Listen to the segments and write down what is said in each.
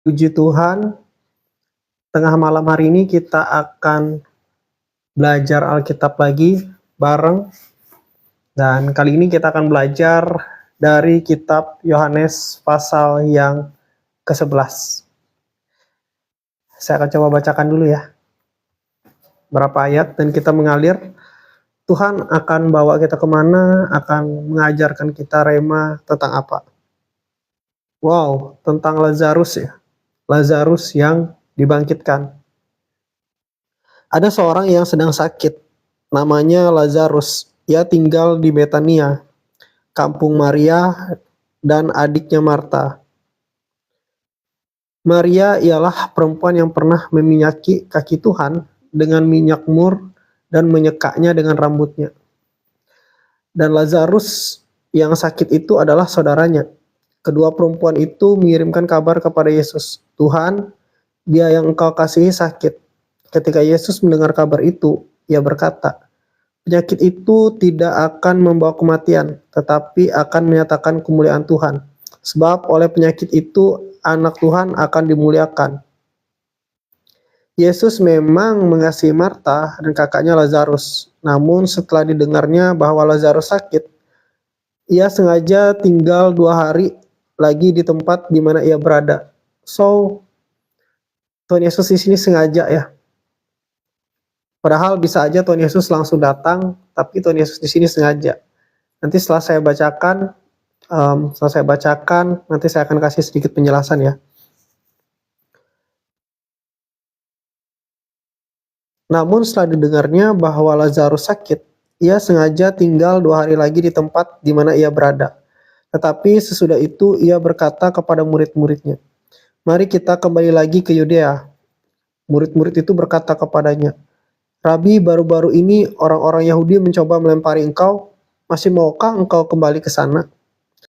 Puji Tuhan, tengah malam hari ini kita akan belajar Alkitab lagi bareng, dan kali ini kita akan belajar dari kitab Yohanes pasal yang ke-11. Saya akan coba bacakan dulu ya berapa ayat dan kita mengalir. Tuhan akan bawa kita kemana, akan mengajarkan kita rema tentang apa. Wow, tentang Lazarus ya. Lazarus yang dibangkitkan. Ada seorang yang sedang sakit, namanya Lazarus. Ia tinggal di Betania, kampung Maria dan adiknya Marta. Maria ialah perempuan yang pernah meminyaki kaki Tuhan dengan minyak mur dan menyekaknya dengan rambutnya. Dan Lazarus yang sakit itu adalah saudaranya. Kedua perempuan itu mengirimkan kabar kepada Yesus, "Tuhan, dia yang engkau kasihi sakit." Ketika Yesus mendengar kabar itu, ia berkata, "Penyakit itu tidak akan membawa kematian, tetapi akan menyatakan kemuliaan Tuhan. Sebab oleh penyakit itu anak Tuhan akan dimuliakan." Yesus memang mengasihi Marta dan kakaknya Lazarus. Namun setelah didengarnya bahwa Lazarus sakit, ia sengaja tinggal 2 hari lagi di tempat di mana ia berada. So, Tuhan Yesus di sini sengaja ya. Padahal bisa aja Tuhan Yesus langsung datang, tapi Tuhan Yesus di sini sengaja. Nanti setelah saya bacakan, nanti saya akan kasih sedikit penjelasan ya. Namun setelah didengarnya bahwa Lazarus sakit, ia sengaja tinggal 2 hari lagi di tempat di mana ia berada. Tetapi sesudah itu ia berkata kepada murid-muridnya, "Mari kita kembali lagi ke Yudea." Murid-murid itu berkata kepadanya, "Rabi, baru-baru ini orang-orang Yahudi mencoba melempari engkau. Masih maukah engkau kembali ke sana?"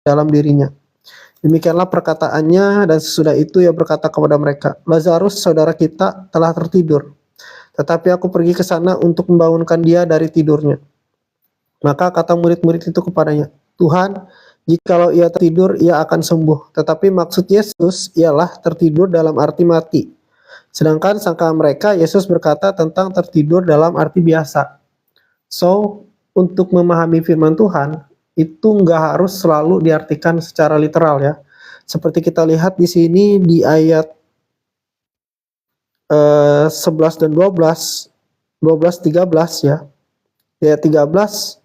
Dalam dirinya. Demikianlah perkataannya, dan sesudah itu ia berkata kepada mereka, "Lazarus, saudara kita, telah tertidur. Tetapi aku pergi ke sana untuk membangunkan dia dari tidurnya." Maka kata murid-murid itu kepadanya, "Tuhan, jikalau ia tertidur, ia akan sembuh." Tetapi maksud Yesus ialah tertidur dalam arti mati. Sedangkan sangka mereka, Yesus berkata tentang tertidur dalam arti biasa. So, untuk memahami firman Tuhan, itu nggak harus selalu diartikan secara literal ya. Seperti kita lihat di sini di ayat 11 dan 12, 12, 13 ya. Di ayat 13,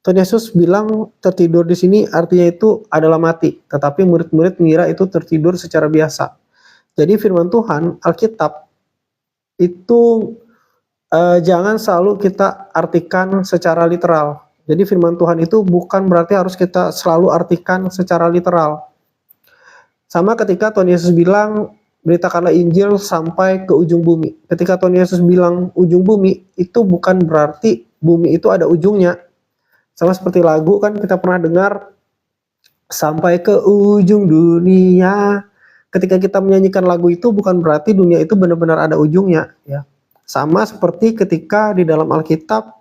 Tuhan Yesus bilang tertidur di sini artinya itu adalah mati, tetapi murid-murid mengira itu tertidur secara biasa. Jadi firman Tuhan, Alkitab, itu jangan selalu kita artikan secara literal. Jadi firman Tuhan itu bukan berarti harus kita selalu artikan secara literal. Sama ketika Tuhan Yesus bilang, "Beritakanlah Injil sampai ke ujung bumi." Ketika Tuhan Yesus bilang ujung bumi, itu bukan berarti bumi itu ada ujungnya. Sama seperti lagu kan kita pernah dengar, "Sampai ke ujung dunia." Ketika kita menyanyikan lagu itu bukan berarti dunia itu benar-benar ada ujungnya ya. Sama seperti ketika di dalam Alkitab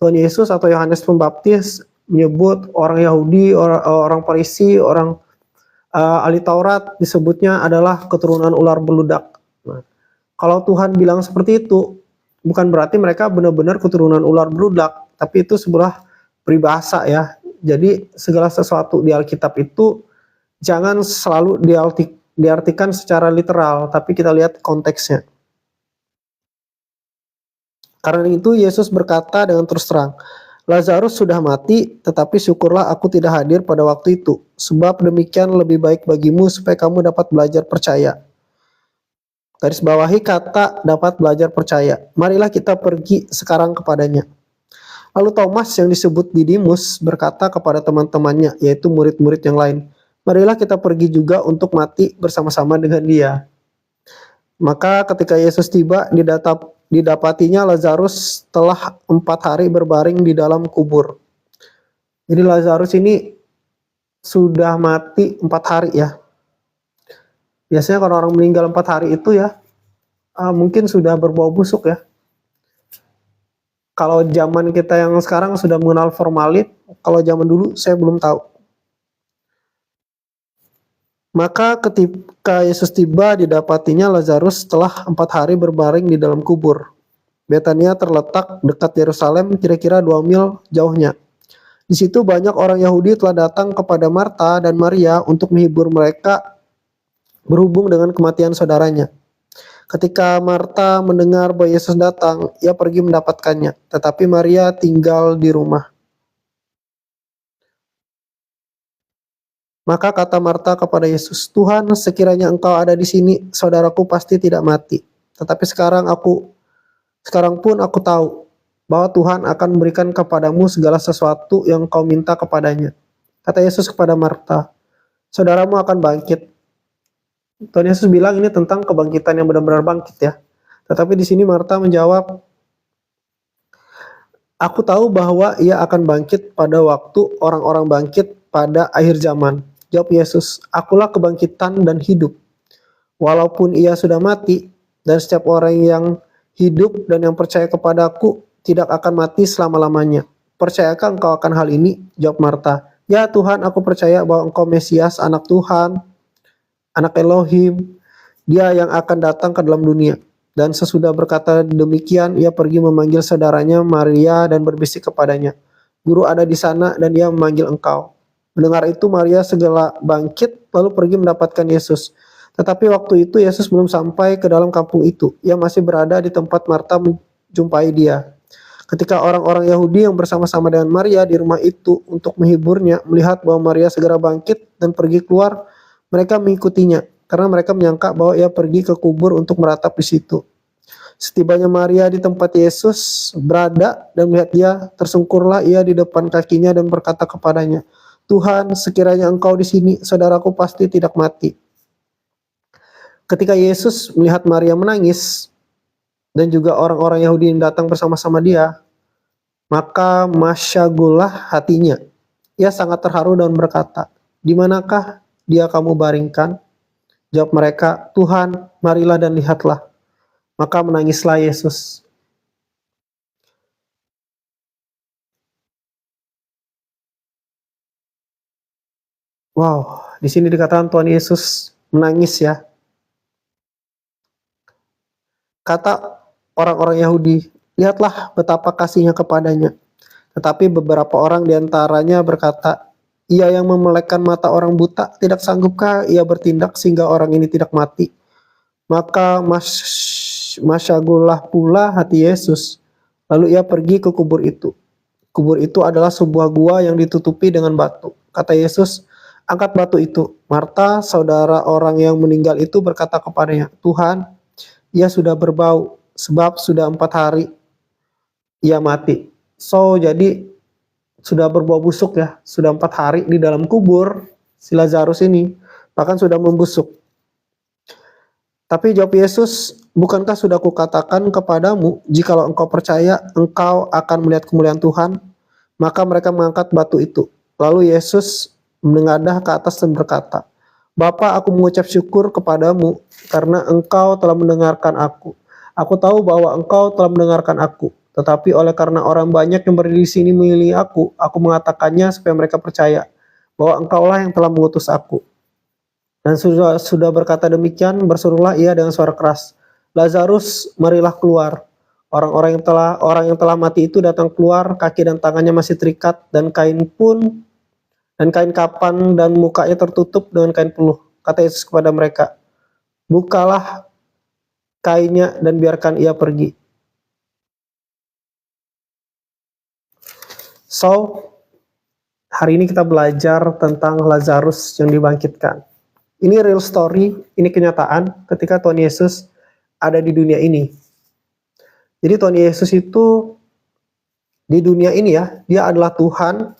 Tuhan Yesus atau Yohanes Pembaptis menyebut orang Yahudi, orang Farisi, orang ahli Taurat disebutnya adalah keturunan ular beludak. Nah, kalau Tuhan bilang seperti itu, bukan berarti mereka benar-benar keturunan ular beludak, tapi itu sebuah peribahasa ya. Jadi segala sesuatu di Alkitab itu jangan selalu diartikan secara literal, tapi kita lihat konteksnya. Karena itu Yesus berkata dengan terus terang, "Lazarus sudah mati, tetapi syukurlah aku tidak hadir pada waktu itu, sebab demikian lebih baik bagimu supaya kamu dapat belajar percaya." Garis bawahi kata dapat belajar percaya. Marilah kita pergi sekarang kepadanya. Lalu Thomas yang disebut Didimus berkata kepada teman-temannya, yaitu murid-murid yang lain, "Marilah kita pergi juga untuk mati bersama-sama dengan dia." Maka ketika Yesus tiba, didapatinya Lazarus telah 4 hari berbaring di dalam kubur. Jadi Lazarus ini sudah mati 4 hari ya. Biasanya kalau orang meninggal 4 hari itu ya, mungkin sudah berbau busuk ya. Kalau zaman kita yang sekarang sudah mengenal formalin, kalau zaman dulu saya belum tahu. Maka ketika Yesus tiba, didapatinya Lazarus setelah 4 hari berbaring di dalam kubur. Betania terletak dekat Yerusalem, kira-kira 2 mil jauhnya. Di situ banyak orang Yahudi telah datang kepada Marta dan Maria untuk menghibur mereka berhubung dengan kematian saudaranya. Ketika Marta mendengar bahwa Yesus datang, ia pergi mendapatkannya, tetapi Maria tinggal di rumah. Maka kata Marta kepada Yesus, "Tuhan, sekiranya Engkau ada di sini, saudaraku pasti tidak mati. Tetapi sekarang pun aku tahu bahwa Tuhan akan memberikan kepadamu segala sesuatu yang kau minta kepadanya." Kata Yesus kepada Marta, "Saudaramu akan bangkit." Tuhan Yesus bilang ini tentang kebangkitan yang benar-benar bangkit ya. Tetapi di sini Marta menjawab, "Aku tahu bahwa ia akan bangkit pada waktu orang-orang bangkit pada akhir zaman." Jawab Yesus, "Akulah kebangkitan dan hidup. Walaupun ia sudah mati, dan setiap orang yang hidup dan yang percaya kepadaku tidak akan mati selama-lamanya. Percayakah engkau akan hal ini?" Jawab Marta, "Ya Tuhan, aku percaya bahwa engkau Mesias, anak Tuhan, anak Elohim, dia yang akan datang ke dalam dunia." Dan sesudah berkata demikian, ia pergi memanggil saudaranya Maria dan berbisik kepadanya, "Guru ada di sana dan ia memanggil engkau." Mendengar itu Maria segera bangkit lalu pergi mendapatkan Yesus. Tetapi waktu itu Yesus belum sampai ke dalam kampung itu. Ia masih berada di tempat Marta menjumpai dia. Ketika orang-orang Yahudi yang bersama-sama dengan Maria di rumah itu untuk menghiburnya melihat bahwa Maria segera bangkit dan pergi keluar, mereka mengikutinya karena mereka menyangka bahwa ia pergi ke kubur untuk meratap di situ. Setibanya Maria di tempat Yesus berada dan melihat dia, tersungkurlah ia di depan kakinya dan berkata kepadanya, "Tuhan, sekiranya engkau di sini, saudaraku pasti tidak mati." Ketika Yesus melihat Maria menangis dan juga orang-orang Yahudi yang datang bersama-sama dia, maka masyagulah hatinya. Ia sangat terharu dan berkata, "Di manakah dia kamu baringkan?" Jawab mereka, "Tuhan, marilah dan lihatlah." Maka menangislah Yesus. Wow, di sini dikatakan Tuhan Yesus menangis ya. Kata orang-orang Yahudi, "Lihatlah betapa kasihnya kepadanya." Tetapi beberapa orang diantaranya berkata, "Ia yang memelekkan mata orang buta, tidak sanggupkah ia bertindak sehingga orang ini tidak mati?" Maka masyagullah pula hati Yesus. Lalu ia pergi ke kubur itu. Kubur itu adalah sebuah gua yang ditutupi dengan batu. Kata Yesus, "Angkat batu itu." Marta, saudara orang yang meninggal itu berkata kepadanya, "Tuhan, ia sudah berbau, sebab sudah 4 hari ia mati." So, jadi sudah berbau busuk ya, sudah 4 hari di dalam kubur si Lazarus ini, bahkan sudah membusuk. Tapi jawab Yesus, "Bukankah sudah kukatakan kepadamu, jikalau engkau percaya, engkau akan melihat kemuliaan Tuhan?" Maka mereka mengangkat batu itu. Lalu Yesus menengadah ke atas dan berkata, "Bapa, aku mengucap syukur kepadamu karena engkau telah mendengarkan aku. Aku tahu bahwa engkau telah mendengarkan aku. Tetapi oleh karena orang banyak yang berdiri di sini memilih aku mengatakannya supaya mereka percaya bahwa engkaulah yang telah mengutus aku." Dan sudah berkata demikian, berserulah ia dengan suara keras, "Lazarus, marilah keluar." Orang yang telah mati itu datang keluar, kaki dan tangannya masih terikat dan kain kapan dan mukanya tertutup dengan kain peluh. Kata Yesus kepada mereka, "Bukalah kainnya dan biarkan ia pergi." So, hari ini kita belajar tentang Lazarus yang dibangkitkan. Ini real story, ini kenyataan ketika Tuhan Yesus ada di dunia ini. Jadi Tuhan Yesus itu di dunia ini ya, dia adalah Tuhan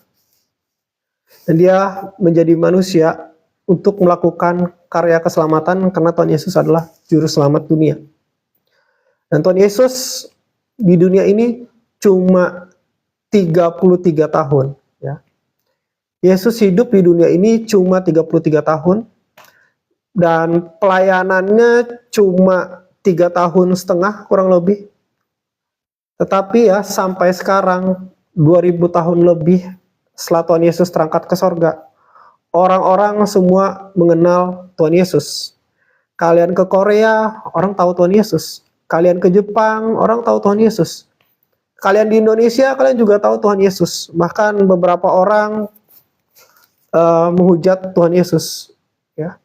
dan dia menjadi manusia untuk melakukan karya keselamatan karena Tuhan Yesus adalah juru selamat dunia. Dan Tuhan Yesus di dunia ini cuma 33 tahun ya. Yesus hidup di dunia ini cuma 33 tahun dan pelayanannya cuma 3,5 tahun kurang lebih. Tetapi ya sampai sekarang 2000 tahun lebih setelah Tuhan Yesus terangkat ke sorga, orang-orang semua mengenal Tuhan Yesus. Kalian ke Korea, orang tahu Tuhan Yesus. Kalian ke Jepang, orang tahu Tuhan Yesus. Kalian di Indonesia, kalian juga tahu Tuhan Yesus. Bahkan beberapa orang menghujat Tuhan Yesus. Ya.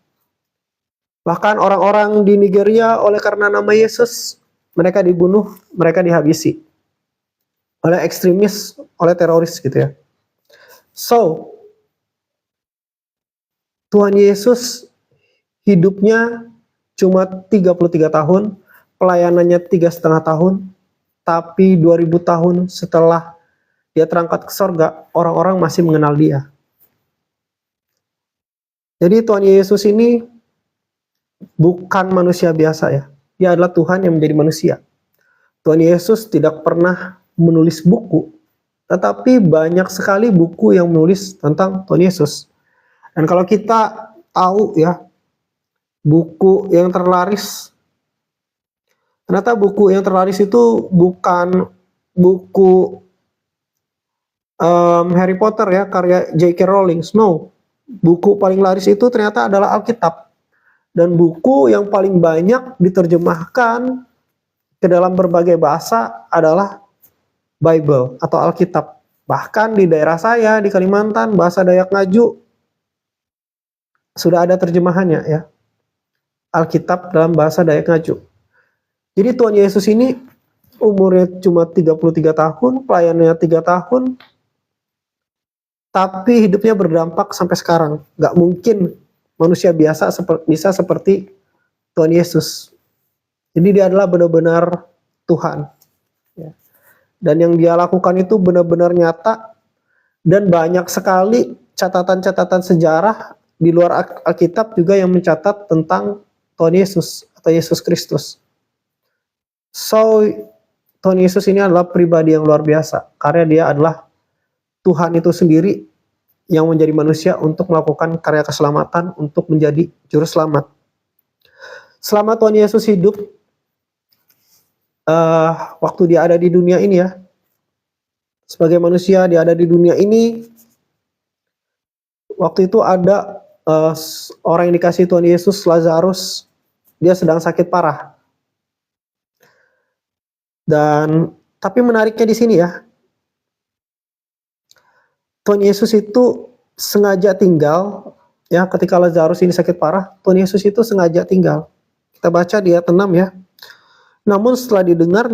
Bahkan orang-orang di Nigeria oleh karena nama Yesus, mereka dibunuh, mereka dihabisi oleh ekstremis, oleh teroris gitu ya. So, Tuhan Yesus hidupnya cuma 33 tahun, pelayanannya 3,5 tahun, tapi 2000 tahun setelah dia terangkat ke sorga, orang-orang masih mengenal dia. Jadi Tuhan Yesus ini bukan manusia biasa ya. Dia adalah Tuhan yang menjadi manusia. Tuhan Yesus tidak pernah menulis buku, tetapi banyak sekali buku yang menulis tentang Tuhan Yesus. Dan kalau kita tahu ya, buku yang terlaris, ternyata buku yang terlaris itu bukan buku Harry Potter ya, karya J.K. Rowling. No, buku paling laris itu ternyata adalah Alkitab. Dan buku yang paling banyak diterjemahkan ke dalam berbagai bahasa adalah Bible atau Alkitab. Bahkan di daerah saya, di Kalimantan, bahasa Dayak Ngaju, sudah ada terjemahannya ya. Alkitab dalam bahasa Dayak Ngaju. Jadi Tuhan Yesus ini umurnya cuma 33 tahun, pelayanannya 3 tahun, tapi hidupnya berdampak sampai sekarang. Gak mungkin manusia biasa bisa seperti Tuhan Yesus. Jadi dia adalah benar-benar Tuhan. Ya. Dan yang dia lakukan itu benar-benar nyata, dan banyak sekali catatan-catatan sejarah di luar Alkitab juga yang mencatat tentang Tuhan Yesus atau Yesus Kristus. So, Tuhan Yesus ini adalah pribadi yang luar biasa, karena dia adalah Tuhan itu sendiri yang menjadi manusia untuk melakukan karya keselamatan, untuk menjadi juru selamat. Selama Tuhan Yesus hidup, waktu dia ada di dunia ini ya, sebagai manusia dia ada di dunia ini, waktu itu ada orang yang dikasih Tuhan Yesus, Lazarus, dia sedang sakit parah. Dan tapi menariknya di sini ya, Tuhan Yesus itu sengaja tinggal ya ketika Lazarus ini sakit parah. Tuhan Yesus itu sengaja tinggal. Kita baca di ayat 6 ya. Namun setelah didengar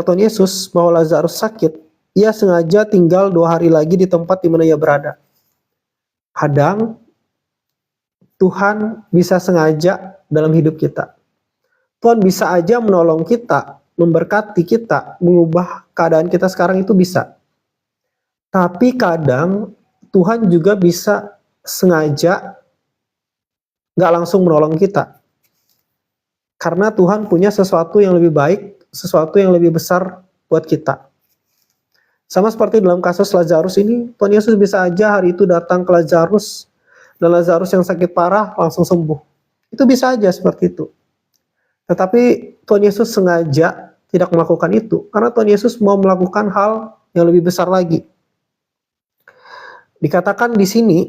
Tuhan Yesus bahwa Lazarus sakit, ia sengaja tinggal 2 hari lagi di tempat di mana ia berada. Kadang Tuhan bisa sengaja dalam hidup kita. Tuhan bisa aja menolong kita, memberkati kita, mengubah keadaan kita sekarang itu bisa. Tapi kadang Tuhan juga bisa sengaja gak langsung menolong kita. Karena Tuhan punya sesuatu yang lebih baik, sesuatu yang lebih besar buat kita. Sama seperti dalam kasus Lazarus ini, Tuhan Yesus bisa aja hari itu datang ke Lazarus, dan Lazarus yang sakit parah langsung sembuh. Itu bisa aja seperti itu. Tetapi Tuhan Yesus sengaja tidak melakukan itu, karena Tuhan Yesus mau melakukan hal yang lebih besar lagi. Dikatakan di sini,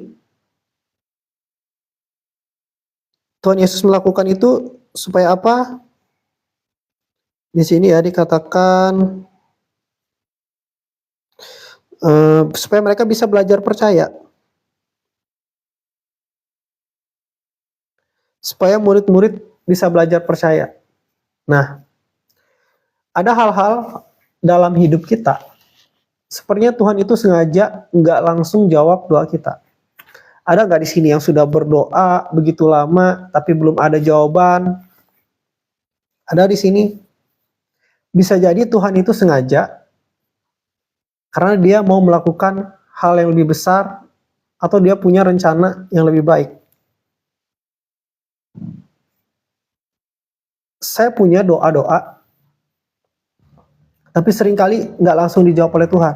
Tuhan Yesus melakukan itu supaya apa? Di sini ya dikatakan supaya mereka bisa belajar percaya. Supaya murid-murid bisa belajar percaya. Nah, ada hal-hal dalam hidup kita, sepertinya Tuhan itu sengaja nggak langsung jawab doa kita. Ada nggak di sini yang sudah berdoa begitu lama tapi belum ada jawaban? Ada di sini. Bisa jadi Tuhan itu sengaja karena dia mau melakukan hal yang lebih besar, atau dia punya rencana yang lebih baik. Saya punya doa-doa, tapi seringkali nggak langsung dijawab oleh Tuhan.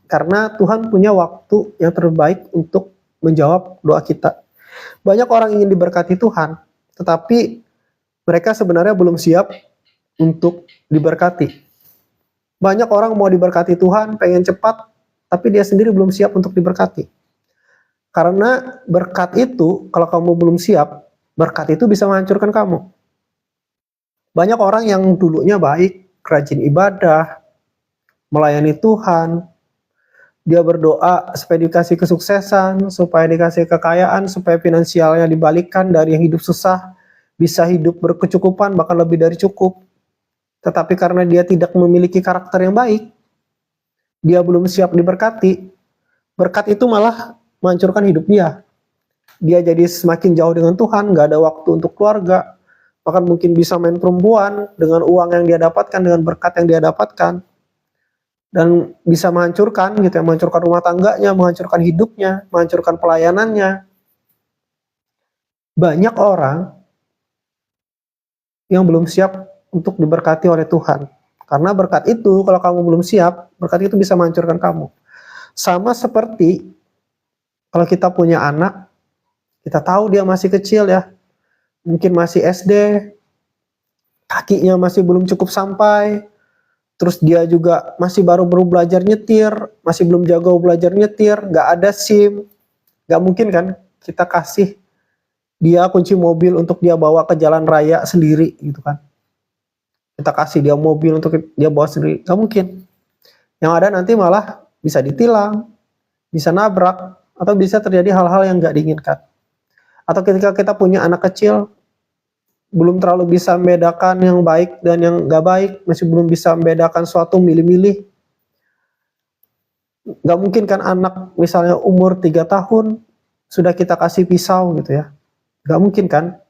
Karena Tuhan punya waktu yang terbaik untuk menjawab doa kita. Banyak orang ingin diberkati Tuhan, tetapi mereka sebenarnya belum siap untuk diberkati. Banyak orang mau diberkati Tuhan, pengen cepat, tapi dia sendiri belum siap untuk diberkati. Karena berkat itu, kalau kamu belum siap, berkat itu bisa menghancurkan kamu. Banyak orang yang dulunya baik, rajin ibadah, melayani Tuhan, dia berdoa supaya dikasih kesuksesan, supaya dikasih kekayaan, supaya finansialnya dibalikkan dari yang hidup susah, bisa hidup berkecukupan, bahkan lebih dari cukup. Tetapi karena dia tidak memiliki karakter yang baik, dia belum siap diberkati, berkat itu malah menghancurkan hidup dia. Dia jadi semakin jauh dengan Tuhan, gak ada waktu untuk keluarga, bahkan mungkin bisa main perempuan dengan uang yang dia dapatkan, dengan berkat yang dia dapatkan, dan bisa menghancurkan gitu ya, menghancurkan rumah tangganya, menghancurkan hidupnya, menghancurkan pelayanannya. Banyak orang yang belum siap untuk diberkati oleh Tuhan. Karena berkat itu, kalau kamu belum siap, berkat itu bisa menghancurkan kamu. Sama seperti kalau kita punya anak, kita tahu dia masih kecil ya, mungkin masih SD, kakinya masih belum cukup sampai, terus dia juga masih baru-baru belajar nyetir, masih belum jago belajar nyetir, nggak ada SIM, nggak mungkin kan kita kasih dia kunci mobil untuk dia bawa ke jalan raya sendiri gitu kan. Kita kasih dia mobil untuk dia bawa sendiri, nggak mungkin. Yang ada nanti malah bisa ditilang, bisa nabrak, atau bisa terjadi hal-hal yang nggak diinginkan. Atau ketika kita punya anak kecil, belum terlalu bisa membedakan yang baik dan yang nggak baik, masih belum bisa membedakan suatu milih-milih. Nggak mungkin kan anak misalnya umur 3 tahun, sudah kita kasih pisau gitu ya. Nggak mungkin kan,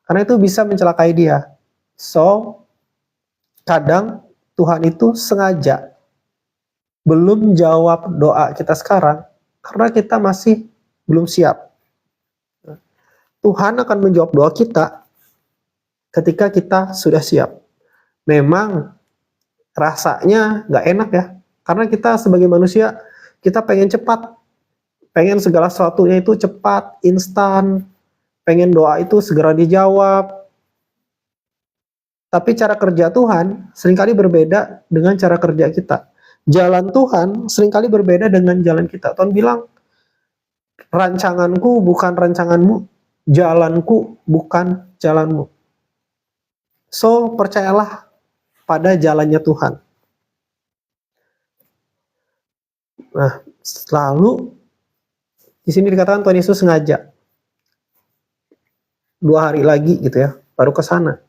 karena itu bisa mencelakai dia. So, kadang Tuhan itu sengaja belum jawab doa kita sekarang, karena kita masih belum siap. Tuhan akan menjawab doa kita ketika kita sudah siap. Memang rasanya nggak enak ya, karena kita sebagai manusia, kita pengen cepat, pengen segala sesuatunya itu cepat, instan, pengen doa itu segera dijawab. Tapi cara kerja Tuhan seringkali berbeda dengan cara kerja kita. Jalan Tuhan seringkali berbeda dengan jalan kita. Tuhan bilang, rancanganku bukan rancanganmu, jalanku bukan jalanmu. So, percayalah pada jalannya Tuhan. Nah, lalu di sini dikatakan Tuhan Yesus sengaja 2 hari lagi gitu ya, baru ke sana.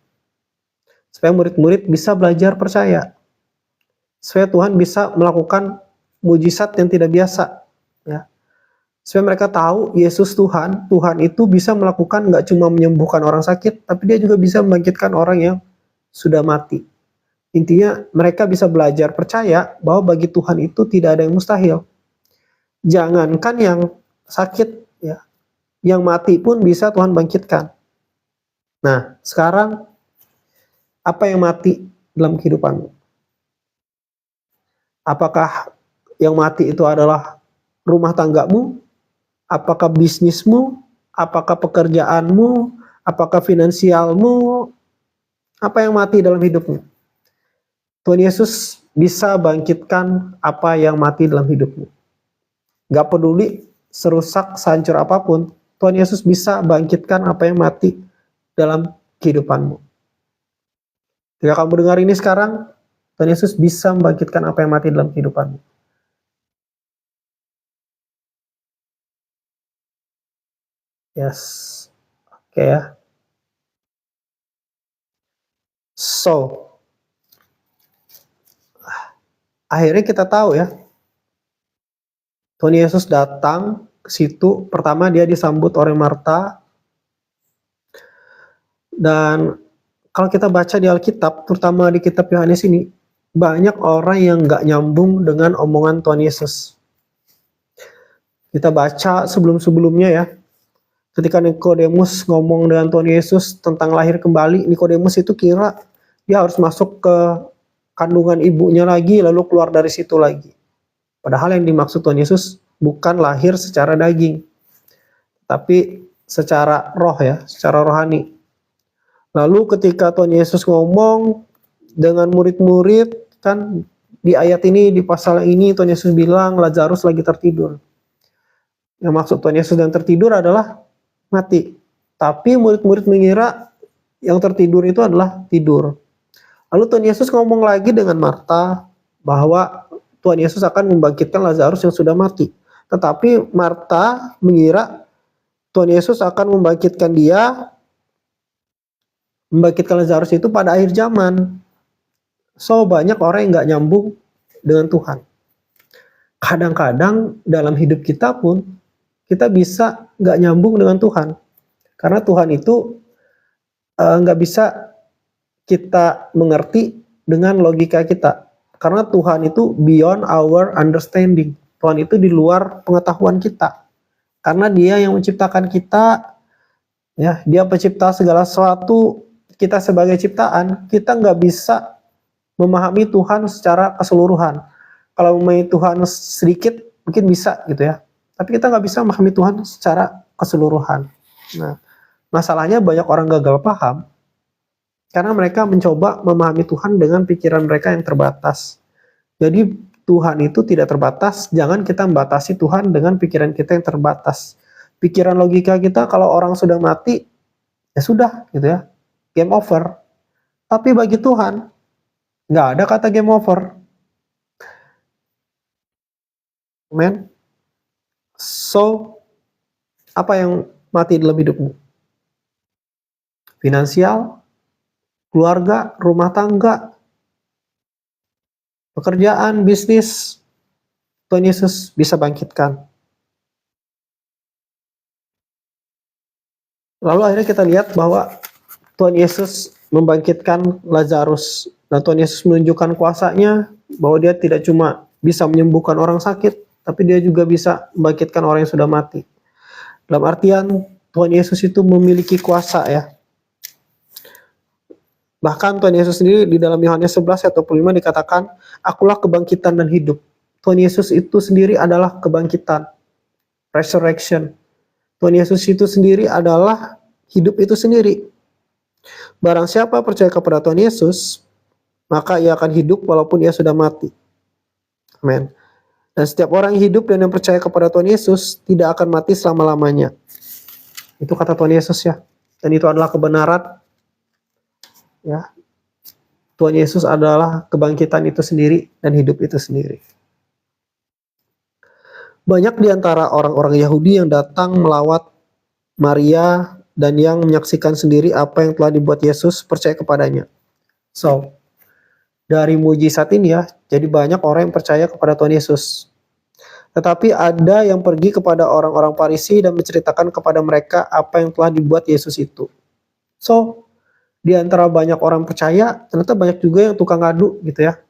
Supaya murid-murid bisa belajar percaya. Supaya Tuhan bisa melakukan mujizat yang tidak biasa ya. Supaya mereka tahu Yesus Tuhan, Tuhan itu bisa melakukan nggak cuma menyembuhkan orang sakit, tapi dia juga bisa membangkitkan orang yang sudah mati. Intinya mereka bisa belajar percaya bahwa bagi Tuhan itu tidak ada yang mustahil. Jangankan yang sakit ya, yang mati pun bisa Tuhan bangkitkan. Nah, sekarang apa yang mati dalam kehidupanmu? Apakah yang mati itu adalah rumah tanggamu? Apakah bisnismu? Apakah pekerjaanmu? Apakah finansialmu? Apa yang mati dalam hidupmu? Tuhan Yesus bisa bangkitkan apa yang mati dalam hidupmu. Gak peduli serusak, sehancur apapun, Tuhan Yesus bisa bangkitkan apa yang mati dalam kehidupanmu. Jika kamu dengar ini sekarang, Tuhan Yesus bisa membangkitkan apa yang mati dalam kehidupanmu. Yes, oke ya. So, akhirnya kita tahu ya, Tuhan Yesus datang ke situ. Pertama dia disambut oleh Marta. Dan kalau kita baca di Alkitab, terutama di kitab Yohanes ini, banyak orang yang nggak nyambung dengan omongan Tuhan Yesus. Kita baca sebelum-sebelumnya ya, ketika Nikodemus ngomong dengan Tuhan Yesus tentang lahir kembali, Nikodemus itu kira dia harus masuk ke kandungan ibunya lagi, lalu keluar dari situ lagi. Padahal yang dimaksud Tuhan Yesus bukan lahir secara daging, tapi secara roh ya, secara rohani. Lalu ketika Tuhan Yesus ngomong dengan murid-murid, kan di ayat ini, di pasal ini Tuhan Yesus bilang Lazarus lagi tertidur. Yang maksud Tuhan Yesus dan tertidur adalah mati. Tapi murid-murid mengira yang tertidur itu adalah tidur. Lalu Tuhan Yesus ngomong lagi dengan Marta bahwa Tuhan Yesus akan membangkitkan Lazarus yang sudah mati. Tetapi Marta mengira Tuhan Yesus akan membangkitkan Lazarus itu pada akhir zaman. So banyak orang yang nggak nyambung dengan Tuhan. Kadang-kadang dalam hidup kita pun kita bisa nggak nyambung dengan Tuhan. Karena Tuhan itu nggak bisa kita mengerti dengan logika kita. Karena Tuhan itu beyond our understanding. Tuhan itu di luar pengetahuan kita. Karena Dia yang menciptakan kita, ya, Dia pencipta segala sesuatu. Kita sebagai ciptaan, kita nggak bisa memahami Tuhan secara keseluruhan. Kalau memahami Tuhan sedikit, mungkin bisa gitu ya. Tapi kita nggak bisa memahami Tuhan secara keseluruhan. Nah, masalahnya banyak orang gagal paham karena mereka mencoba memahami Tuhan dengan pikiran mereka yang terbatas. Jadi Tuhan itu tidak terbatas, jangan kita membatasi Tuhan dengan pikiran kita yang terbatas. Pikiran logika kita kalau orang sudah mati, ya sudah gitu ya, game over. Tapi bagi Tuhan, nggak ada kata game over. Amen. So, apa yang mati dalam hidupmu? Finansial, keluarga, rumah tangga, pekerjaan, bisnis. Tuhan Yesus bisa bangkitkan. Lalu akhirnya kita lihat bahwa Tuhan Yesus membangkitkan Lazarus. Dan Tuhan Yesus menunjukkan kuasanya bahwa Dia tidak cuma bisa menyembuhkan orang sakit, tapi Dia juga bisa membangkitkan orang yang sudah mati. Dalam artian Tuhan Yesus itu memiliki kuasa ya. Bahkan Tuhan Yesus sendiri di dalam Yohanes 11 ayat 25 dikatakan, akulah kebangkitan dan hidup. Tuhan Yesus itu sendiri adalah kebangkitan, resurrection. Tuhan Yesus itu sendiri adalah hidup itu sendiri. Barang siapa percaya kepada Tuhan Yesus, maka ia akan hidup walaupun ia sudah mati. Amin. Dan setiap orang yang hidup dan yang percaya kepada Tuhan Yesus tidak akan mati selama-lamanya. Itu kata Tuhan Yesus ya. Dan itu adalah kebenaran. Ya. Tuhan Yesus adalah kebangkitan itu sendiri dan hidup itu sendiri. Banyak di antara orang-orang Yahudi yang datang melawat Maria dan yang menyaksikan sendiri apa yang telah dibuat Yesus percaya kepadanya. So, dari mujizat ini ya, jadi banyak orang yang percaya kepada Tuhan Yesus. Tetapi ada yang pergi kepada orang-orang Farisi dan menceritakan kepada mereka apa yang telah dibuat Yesus itu. So, di antara banyak orang percaya, ternyata banyak juga yang tukang ngadu gitu ya.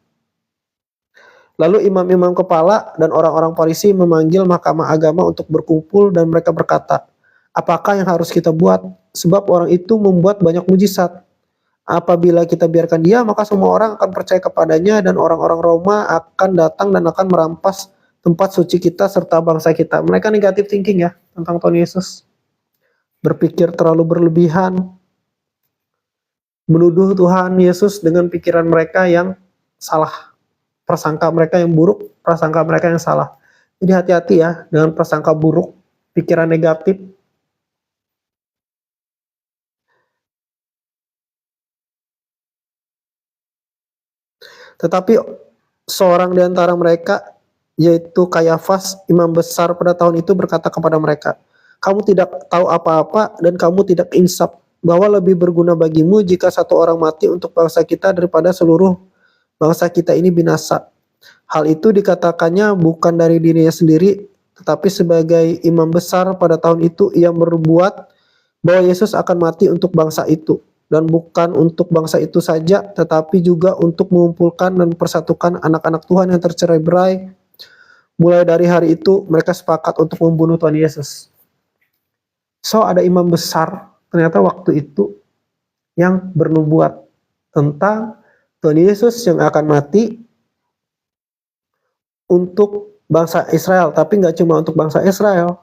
Lalu imam-imam kepala dan orang-orang Farisi memanggil mahkamah agama untuk berkumpul dan mereka berkata, apakah yang harus kita buat? Sebab orang itu membuat banyak mujizat. Apabila kita biarkan dia, maka semua orang akan percaya kepadanya dan orang-orang Roma akan datang dan akan merampas tempat suci kita serta bangsa kita. Mereka negatif thinking ya tentang Tuhan Yesus. Berpikir terlalu berlebihan. Menuduh Tuhan Yesus dengan pikiran mereka yang salah. Prasangka mereka yang buruk, prasangka mereka yang salah. Jadi hati-hati ya dengan prasangka buruk, pikiran negatif. Tetapi seorang di antara mereka, yaitu Kayafas, imam besar pada tahun itu berkata kepada mereka, kamu tidak tahu apa-apa dan kamu tidak insaf, bahwa lebih berguna bagimu jika satu orang mati untuk bangsa kita daripada seluruh bangsa kita ini binasa. Hal itu dikatakannya bukan dari dirinya sendiri, tetapi sebagai imam besar pada tahun itu ia berbuat bahwa Yesus akan mati untuk bangsa itu. Dan bukan untuk bangsa itu saja, tetapi juga untuk mengumpulkan dan persatukan anak-anak Tuhan yang tercerai-berai. Mulai dari hari itu, mereka sepakat untuk membunuh Tuhan Yesus. So, ada imam besar, ternyata waktu itu, yang bernubuat tentang Tuhan Yesus yang akan mati untuk bangsa Israel. Tapi nggak cuma untuk bangsa Israel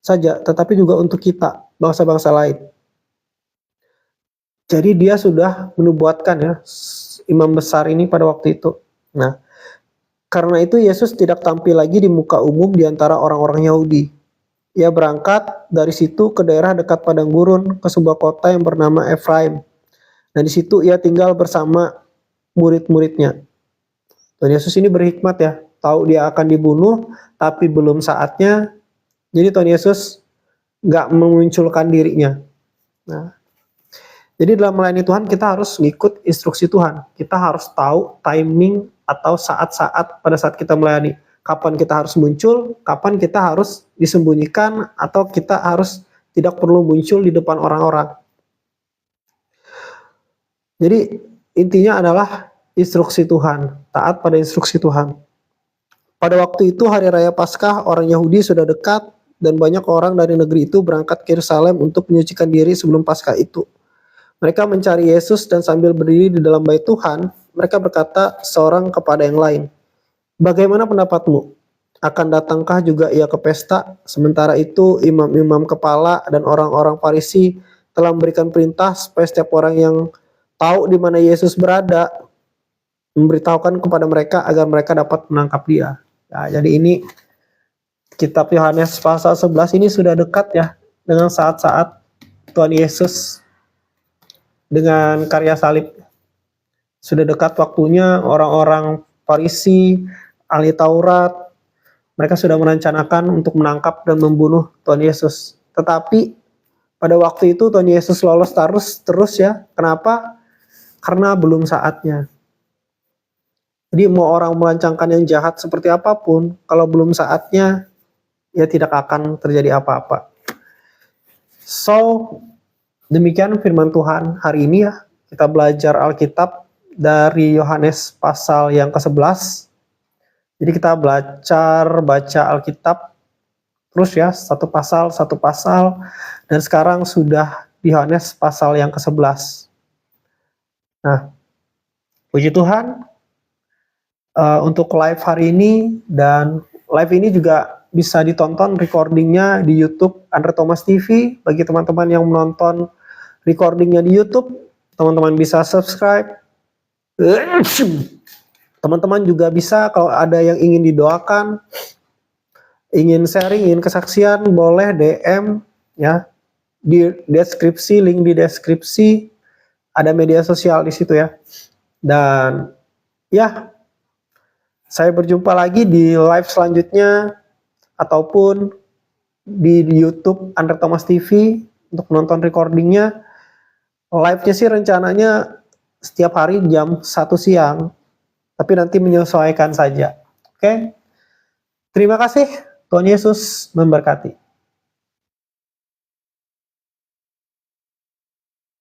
saja, tetapi juga untuk kita, bangsa-bangsa lain. Jadi dia sudah menubuatkan ya imam besar ini pada waktu itu. Nah, karena itu Yesus tidak tampil lagi di muka umum di antara orang-orang Yahudi. Ia berangkat dari situ ke daerah dekat padang gurun, ke sebuah kota yang bernama Efraim. Dan di situ ia tinggal bersama murid-muridnya. Tuhan Yesus ini berhikmat ya, tahu dia akan dibunuh, tapi belum saatnya. Jadi Tuhan Yesus nggak memunculkan dirinya. Nah, jadi dalam melayani Tuhan kita harus ngikut instruksi Tuhan. Kita harus tahu timing atau saat-saat pada saat kita melayani. Kapan kita harus muncul, kapan kita harus disembunyikan, atau kita harus tidak perlu muncul di depan orang-orang. Jadi intinya adalah instruksi Tuhan, taat pada instruksi Tuhan. Pada waktu itu hari raya Paskah orang Yahudi sudah dekat dan banyak orang dari negeri itu berangkat ke Yerusalem untuk menyucikan diri sebelum Paskah itu. Mereka mencari Yesus dan sambil berdiri di dalam bait Tuhan, mereka berkata seorang kepada yang lain, "Bagaimana pendapatmu? Akan datangkah juga ia ke pesta?" Sementara itu imam-imam kepala dan orang-orang Farisi telah memberikan perintah supaya setiap orang yang tahu di mana Yesus berada memberitahukan kepada mereka agar mereka dapat menangkap dia. Nah, jadi ini kitab Yohanes pasal 11 ini sudah dekat ya dengan saat-saat Tuhan Yesus dengan karya salib. Sudah dekat waktunya orang-orang Farisi, ahli Taurat, mereka sudah merencanakan untuk menangkap dan membunuh Tuhan Yesus. Tetapi pada waktu itu Tuhan Yesus lolos terus ya. Kenapa? Karena belum saatnya. Jadi mau orang merancangkan yang jahat seperti apapun, kalau belum saatnya, ya tidak akan terjadi apa-apa. So, demikian firman Tuhan hari ini ya. Kita belajar Alkitab dari Yohanes pasal yang ke-11. Jadi kita baca Alkitab terus ya, satu pasal. Dan sekarang sudah di Yohanes pasal yang ke-11. Nah, puji Tuhan untuk live hari ini, dan live ini juga bisa ditonton recordingnya di YouTube Andre Thomas TV. Bagi teman-teman yang menonton recordingnya di YouTube, teman-teman bisa subscribe. Teman-teman juga bisa kalau ada yang ingin didoakan, ingin sharing, ingin kesaksian, boleh DM ya di deskripsi, link di deskripsi, ada media sosial di situ ya. Dan ya, saya berjumpa lagi di live selanjutnya ataupun di YouTube Andre Thomas TV untuk menonton recordingnya. Live-nya sih rencananya setiap hari jam 1 siang, tapi nanti menyesuaikan saja. Oke? Terima kasih. Tuhan Yesus memberkati.